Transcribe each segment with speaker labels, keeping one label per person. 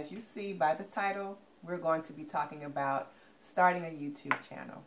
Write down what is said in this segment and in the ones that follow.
Speaker 1: as you see by the title, we're going to be talking about starting a YouTube channel.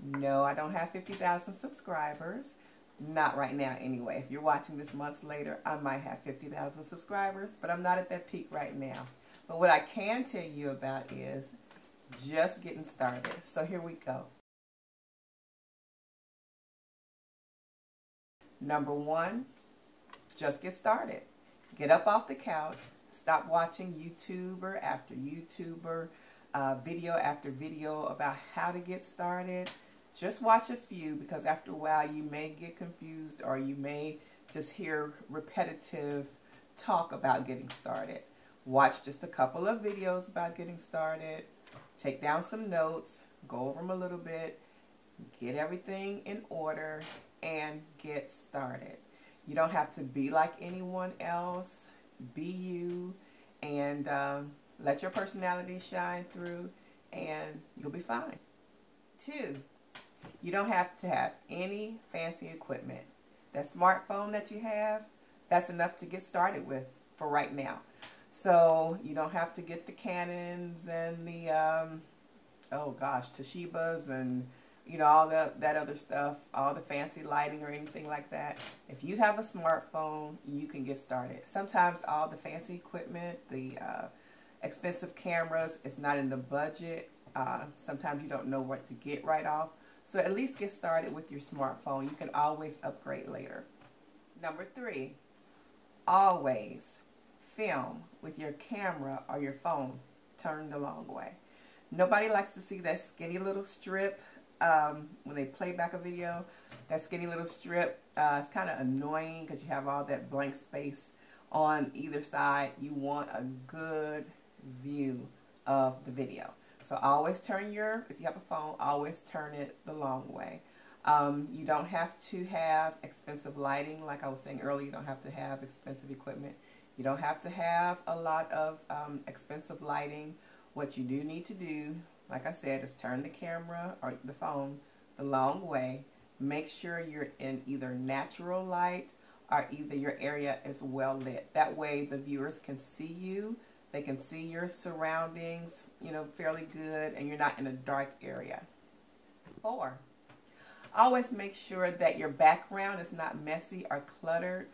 Speaker 1: No, I don't have 50,000 subscribers. Not right now anyway. If you're watching this months later, I might have 50,000 subscribers, but I'm not at that peak right now. But what I can tell you about is just getting started. So here we go. Number one, just get started. Get up off the couch. Stop watching YouTuber after YouTuber, video after video about how to get started. Just watch a few, because after a while you may get confused, or you may just hear repetitive talk about getting started. Watch just a couple of videos about getting started. Take down some notes. Go over them a little bit. Get everything in order and get started. You don't have to be like anyone else. Be you, and let your personality shine through, and you'll be fine. 2, you don't have to have any fancy equipment. That smartphone that you have, that's enough to get started with for right now. So you don't have to get the Canons and the Toshibas and all that other stuff, all the fancy lighting or anything like that. If you have a smartphone, you can get started. Sometimes all the fancy equipment, the expensive cameras, it's not in the budget. Sometimes you don't know what to get right off. So at least get started with your smartphone. You can always upgrade later. Number 3, always film with your camera or your phone turned the long way. Nobody likes to see that skinny little strip when they play back a video. That skinny little strip, it's kind of annoying because you have all that blank space on either side. You want a good view of the video. So always turn if you have a phone, always turn it the long way. You don't have to have expensive lighting. Like I was saying earlier, you don't have to have expensive equipment. You don't have to have a lot of expensive lighting. What you do need to do, like I said, is turn the camera or the phone the long way. Make sure you're in either natural light or either your area is well lit. That way the viewers can see you. They can see your surroundings, fairly good, and you're not in a dark area. 4, always make sure that your background is not messy or cluttered.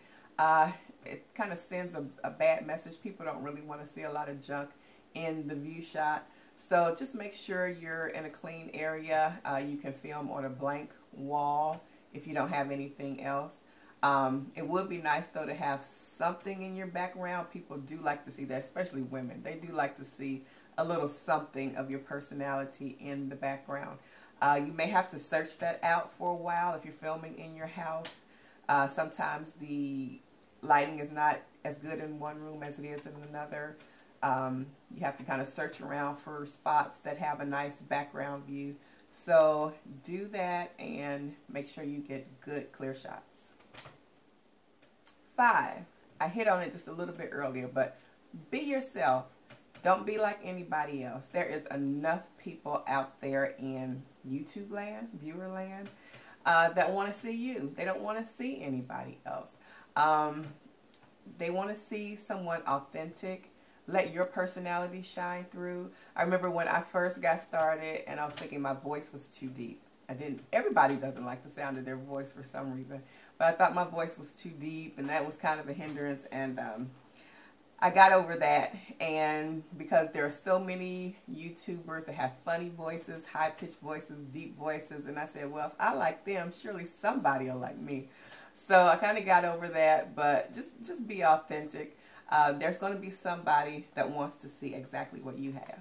Speaker 1: It kind of sends a bad message. People don't really want to see a lot of junk in the view shot. So just make sure you're in a clean area. You can film on a blank wall if you don't have anything else. It would be nice though to have something in your background. People do like to see that, especially women. They do like to see a little something of your personality in the background. You may have to search that out for a while if you're filming in your house. Sometimes the lighting is not as good in one room as it is in another. You have to kind of search around for spots that have a nice background view. So do that and make sure you get good clear shots. 5, I hit on it just a little bit earlier, but be yourself. Don't be like anybody else. There is enough people out there in YouTube land, viewer land, that want to see you. They don't want to see anybody else. They want to see someone authentic. Let your personality shine through. I remember when I first got started and I was thinking my voice was too deep. Everybody doesn't like the sound of their voice for some reason, but I thought my voice was too deep, and that was kind of a hindrance, and I got over that. And because there are so many YouTubers that have funny voices, high-pitched voices, deep voices, and I said, well, if I like them, surely somebody will like me. So I kind of got over that, but just be authentic. There's going to be somebody that wants to see exactly what you have.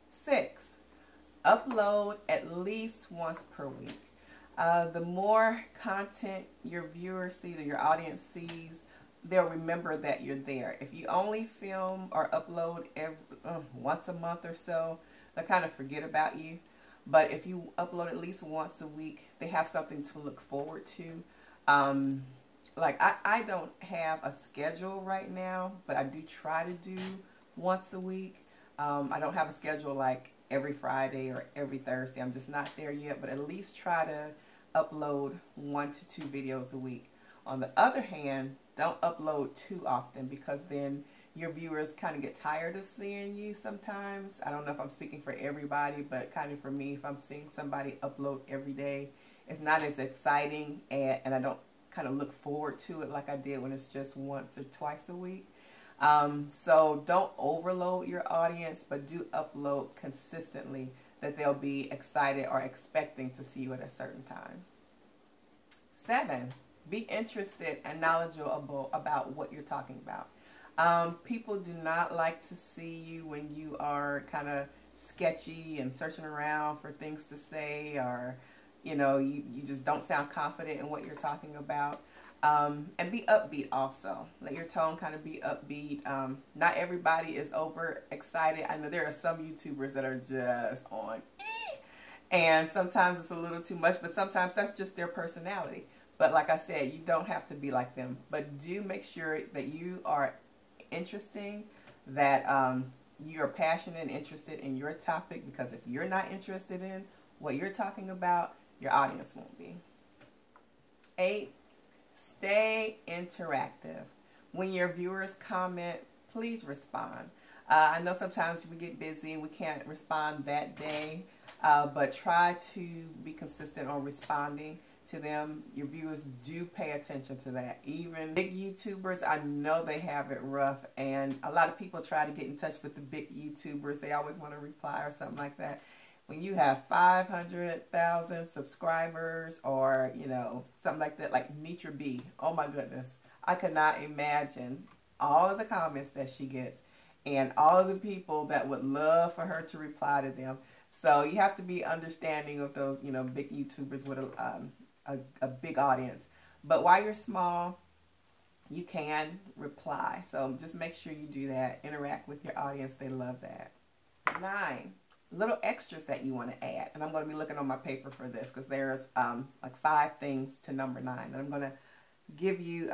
Speaker 1: 6, upload at least once per week. The more content your viewers see, or your audience sees, they'll remember that you're there. If you only film or upload once a month or so, they'll kind of forget about you. But if you upload at least once a week, they have something to look forward to. Like I don't have a schedule right now, but I do try to do once a week. I don't have a schedule like every Friday or every Thursday. I'm just not there yet, but at least try to upload 1 to 2 videos a week. On the other hand, don't upload too often, because then your viewers kind of get tired of seeing you sometimes. I don't know if I'm speaking for everybody, but kind of for me, if I'm seeing somebody upload every day, it's not as exciting, and I don't kind of look forward to it like I did when it's just once or twice a week. So don't overload your audience, but do upload consistently that they'll be excited or expecting to see you at a certain time. 7, be interested and knowledgeable about what you're talking about. People do not like to see you when you are kind of sketchy and searching around for things to say, or you just don't sound confident in what you're talking about. And be upbeat also. Let your tone kind of be upbeat. Not everybody is over excited. I know there are some YouTubers that are just on and sometimes it's a little too much, but sometimes that's just their personality. But like I said, you don't have to be like them. But do make sure that you are interesting, that you're passionate and interested in your topic, because if you're not interested in what you're talking about, your audience won't be. 8, stay interactive. When your viewers comment, please respond. I know sometimes we get busy and we can't respond that day, but try to be consistent on responding to them. Your viewers do pay attention to that. Even big YouTubers, I know they have it rough, and a lot of people try to get in touch with the big YouTubers. They always want to reply or something like that. When you have 500,000 subscribers, or something like that, like Nitra B, oh my goodness, I could not imagine all of the comments that she gets and all of the people that would love for her to reply to them. So you have to be understanding of those big YouTubers with a big audience. But while you're small, you can reply. So just make sure you do that. Interact with your audience. They love that. 9, little extras that you want to add. And I'm going to be looking on my paper for this, because there's like 5 things to number 9 that I'm going to give you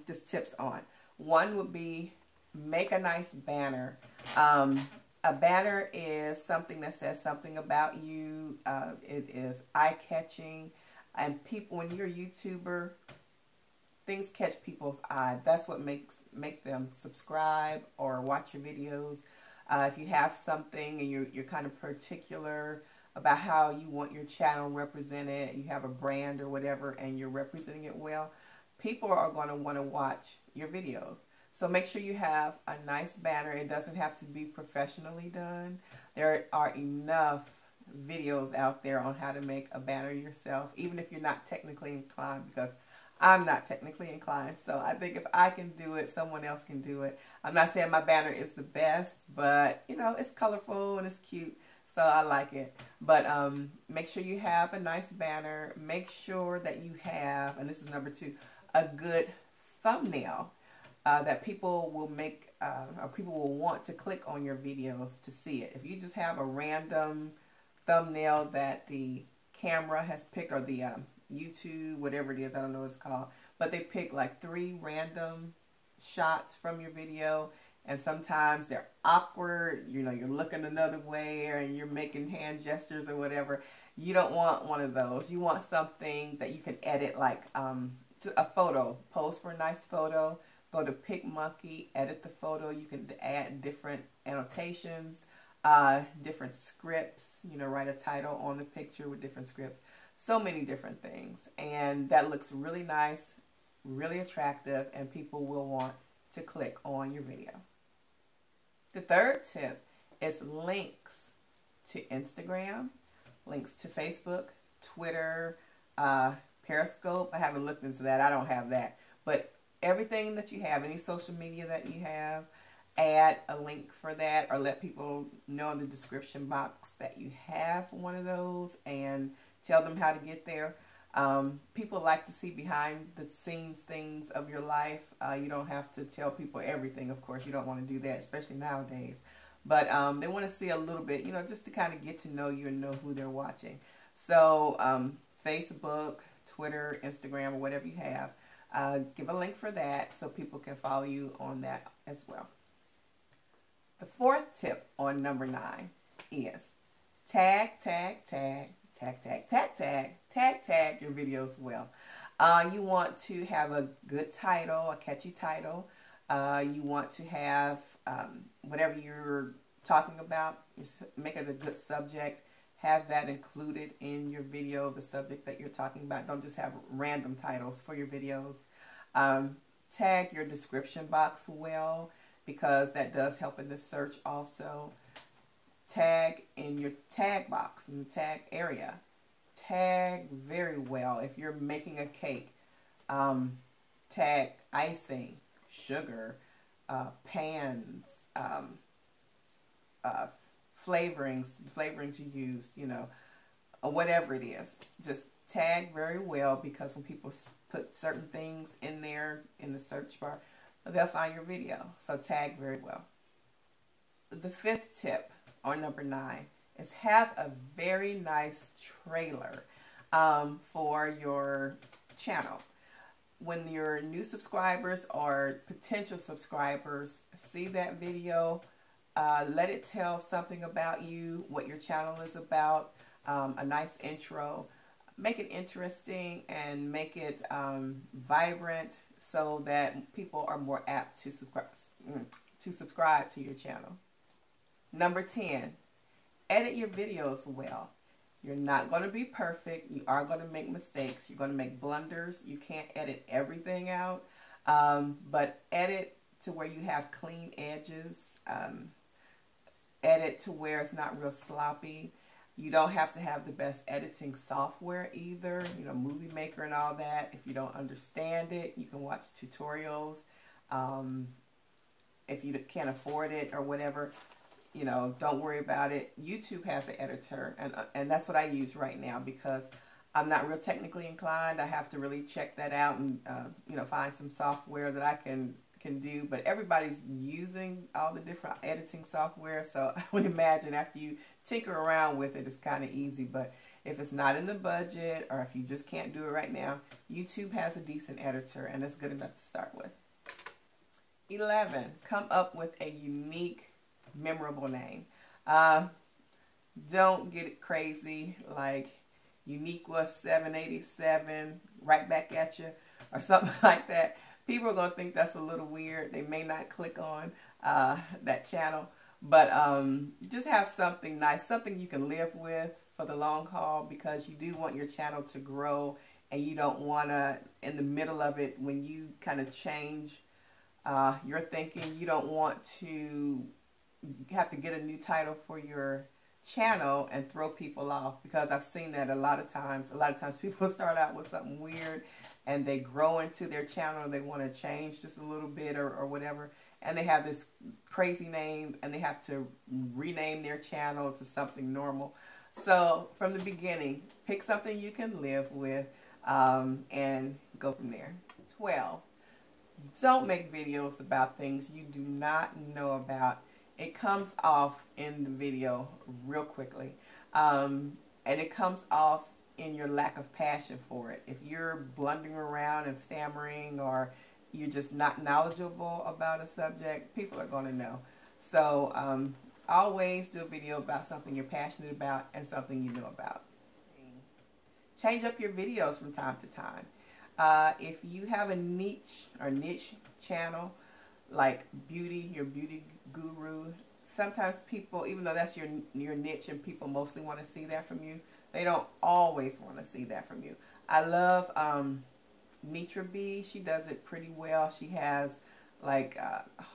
Speaker 1: just tips on. 1 would be make a nice banner. A banner is something that says something about you. It is eye-catching. And people, when you're a YouTuber, things catch people's eye. That's what make them subscribe or watch your videos. If you have something and you're kind of particular about how you want your channel represented, you have a brand or whatever, and you're representing it well, people are going to want to watch your videos. So make sure you have a nice banner. It doesn't have to be professionally done. There are enough videos out there on how to make a banner yourself, even if you're not technically inclined, because I'm not technically inclined. So I think if I can do it, someone else can do it. I'm not saying my banner is the best, but it's colorful and it's cute, so I like it. But make sure you have a nice banner. Make sure that you have, and this is number 2, a good thumbnail that people will make, or people will want to click on your videos to see it. If you just have a random thumbnail that the camera has picked, or the YouTube, whatever it is, I don't know what it's called, but they pick like 3 random shots from your video, and sometimes they're awkward, you're looking another way, or you're making hand gestures or whatever. You don't want one of those. You want something that you can edit, like a photo. Pose for a nice photo. Go to PicMonkey, edit the photo. You can add different annotations, different scripts, write a title on the picture with different scripts. So many different things. And that looks really nice, really attractive, and people will want to click on your video. The 3rd tip is links to Instagram, links to Facebook, Twitter, Periscope. I haven't looked into that. I don't have that. But everything that you have, any social media that you have, add a link for that, or let people know in the description box that you have one of those, and tell them how to get there. People like to see behind the scenes things of your life. You don't have to tell people everything, of course. You don't want to do that, especially nowadays. But they want to see a little bit, just to kind of get to know you and know who they're watching. So Facebook, Twitter, Instagram, or whatever you have, give a link for that so people can follow you on that as well. The 4th tip on number 9 is tag your videos well. You want to have a good title, a catchy title. You want to have whatever you're talking about, make it a good subject. Have that included in your video, the subject that you're talking about. Don't just have random titles for your videos. Tag your description box well, because that does help in the search also. Tag in your tag box, in the tag area. Tag very well. If you're making a cake, tag icing, sugar, pans, flavorings you used, you know, whatever it is. Just tag very well, because when people put certain things in there in the search bar, they'll find your video. So tag very well. The fifth tip, or number 9, is have a very nice trailer for your channel. When your new subscribers or potential subscribers see that video, let it tell something about you, what your channel is about, a nice intro. Make it interesting and make it vibrant, so that people are more apt to subscribe to your channel. Number 10, edit your videos well. You're not going to be perfect. You are going to make mistakes. You're going to make blunders. You can't edit everything out, but edit to where you have clean edges. Edit to where it's not real sloppy. You don't have to have the best editing software either, you know, Movie Maker and all that. If you don't understand it, you can watch tutorials. If you can't afford it or whatever, you know, don't worry about it. YouTube has an editor, and that's what I use right now, because I'm not real technically inclined. I have to really check that out and, you know, find some software that I can do, but everybody's using all the different editing software, so I would imagine after you tinker around with it, it's kind of easy. But if it's not in the budget, or if you just can't do it right now, YouTube has a decent editor, and it's good enough to start with. 11, come up with a unique, memorable name. Don't get it crazy like Uniqua 787 right back at you or something like that. People are going to think that's a little weird. They may not click on that channel. But just have something nice, something you can live with for the long haul, because you do want your channel to grow, and you don't want to, in the middle of it, when you kind of change your thinking, you don't want to have to get a new title for your channel and throw people off, because I've seen that a lot of times. A lot of times people start out with something weird, and they grow into their channel, they want to change just a little bit or whatever, and they have this crazy name, and they have to rename their channel to something normal. So from the beginning, pick something you can live with, and go from there. 12, don't make videos about things you do not know about. It comes off in the video real quickly, and it comes off in your lack of passion for it. If you're blundering around and stammering, or you're just not knowledgeable about a subject, people are going to know. So always do a video about something you're passionate about and something you know about. Change up your videos from time to time. If you have a niche channel, like beauty, your beauty guru, sometimes people, even though that's your niche and people mostly want to see that from you, they don't always want to see that from you. I love Mitra B. She does it pretty well. She has like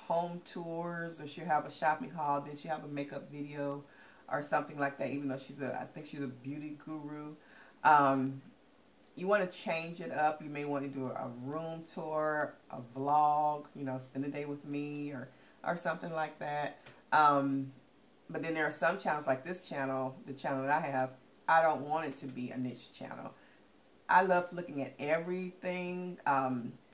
Speaker 1: home tours, or she'll have a shopping haul, then she'll have a makeup video or something like that, even though I think she's a beauty guru. You want to change it up. You may want to do a room tour, a vlog, you know, spend a day with me, or something like that. But then there are some channels like this channel, the channel that I have, I don't want it to be a niche channel. I love looking at everything,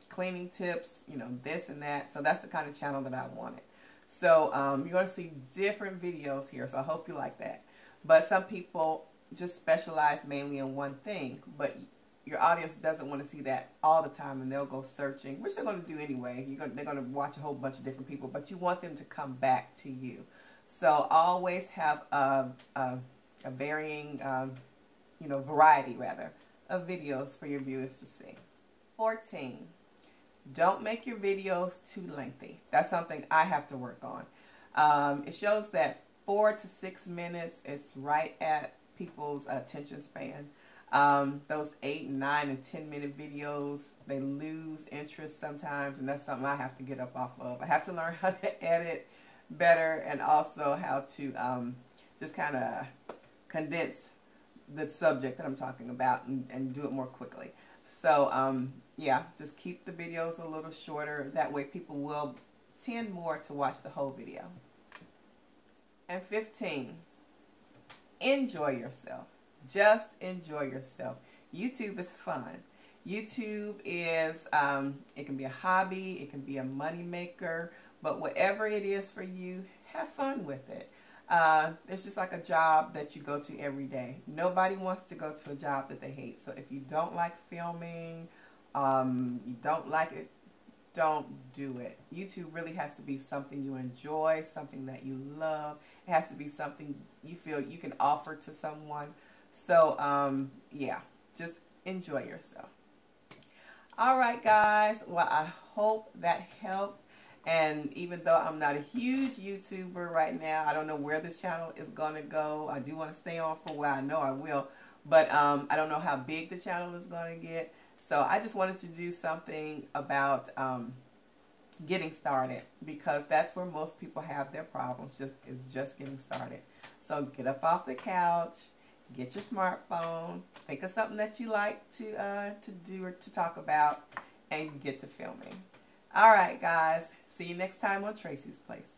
Speaker 1: cleaning tips, you know, this and that. So that's the kind of channel that I wanted. So you're going to see different videos here, so I hope you like that. But some people just specialize mainly in one thing, but your audience doesn't want to see that all the time, and they'll go searching, which they're going to do anyway. They're going to watch a whole bunch of different people, but you want them to come back to you. So always have a varying, variety rather, of videos for your viewers to see. 14, Don't make your videos too lengthy. That's something I have to work on. It shows that 4 to 6 minutes is right at people's attention span. Those 8, 9, and 10-minute videos, they lose interest sometimes, and that's something I have to get up off of. I have to learn how to edit better, and also how to just kind of condense the subject that I'm talking about and do it more quickly. So yeah, just keep the videos a little shorter. That way people will tend more to watch the whole video. And 15, enjoy yourself. Just enjoy yourself. YouTube is fun. YouTube is, it can be a hobby, it can be a money maker, but whatever it is for you, have fun with it. It's just like a job that you go to every day. Nobody wants to go to a job that they hate. So if you don't like filming, you don't like it, don't do it. YouTube really has to be something you enjoy, something that you love. It has to be something you feel you can offer to someone. So, yeah, just enjoy yourself. All right, guys. Well, I hope that helped. And even though I'm not a huge YouTuber right now, I don't know where this channel is going to go. I do want to stay on for a while. I know I will. But I don't know how big the channel is going to get. So I just wanted to do something about getting started, because that's where most people have their problems, is just getting started. So get up off the couch, get your smartphone, think of something that you like to do or to talk about, and get to filming. All right, guys. See you next time on Tracy's Place.